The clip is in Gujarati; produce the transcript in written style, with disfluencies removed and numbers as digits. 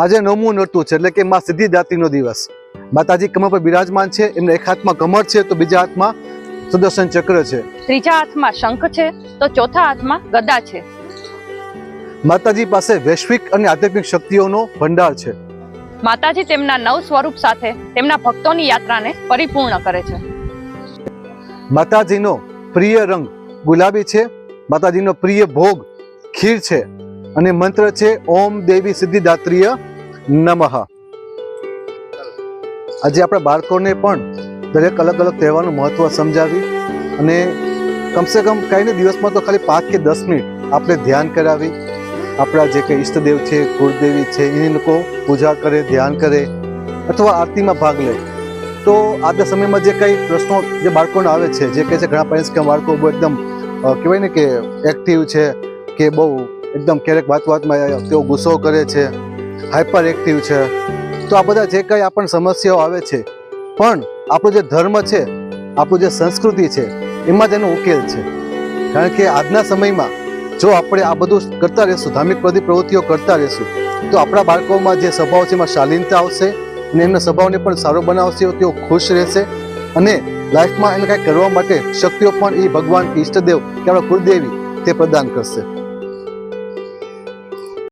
આજે 9મું નોરતું છે એટલે કે માં સિદ્ધિદાત્રીનો દિવસ। માતાજી કમર પર બિરાજમાન છે, એમના એક હાથમાં કમર છે તો બીજા હાથમાં સુદર્શન ચક્ર છે, ત્રીજા હાથમાં શંખ છે તો ચોથા હાથમાં ગદા છે। માતાજી પાસે વૈશ્વિક અને આધ્યાત્મિક શક્તિઓનો ભંડાર છે। માતાજી તેમના 9 સ્વરૂપ સાથે તેમના ભક્તોની યાત્રાને પરિપૂર્ણ કરે છે। માતાજીનો પ્રિય રંગ ગુલાબી છે, માતાજીનો પ્રિય ભોગ ખીર છે અને મંત્ર છે ઓમ દેવી સિદ્ધિદાત્રીય નમઃ। આજે આપણા બાળકોને પણ દરેક અલગ અલગ તહેવારનું મહત્વ સમજાવી અને કમસે કમ કાંઈ નહીં દિવસમાં તો ખાલી 5 કે 10 મિનિટ આપણે ધ્યાન કરાવી, આપણા જે કંઈ ઈષ્ટદેવ છે, કુળદેવી છે, એની લોકો પૂજા કરે, ધ્યાન કરે અથવા આરતીમાં ભાગ લે તો આજના સમયમાં જે કંઈ પ્રશ્નો જે બાળકોને આવે છે, જે કહે છે ઘણા પેરેન્ટ્સ કે બાળકો બહુ એકદમ કહેવાય ને કે એક્ટિવ છે કે બહુ એકદમ ક્યારેક વાતમાં તેઓ ગુસ્સો કરે છે, હાઈપર એક્ટિવ છે, તો આ બધા જે કંઈ આપણને સમસ્યાઓ આવે છે પણ આપણો જે ધર્મ છે, આપણું જે સંસ્કૃતિ છે એમાં જ એનો ઉકેલ છે। કારણ કે આજના સમયમાં જો આપણે આ બધું કરતા રહીશું, ધાર્મિક પ્રવૃત્તિઓ કરતા રહીશું તો આપણા બાળકોમાં જે સ્વભાવ છે એમાં શાલીનતા આવશે અને એમના સ્વભાવને પણ સારો બનાવશે, તેઓ ખુશ રહેશે અને લાઈફમાં એને કાંઈ કરવા માટે શક્તિઓ પણ એ ભગવાન કે ઈષ્ટદેવ કે આપણા કુળદેવી તે પ્રદાન કરશે।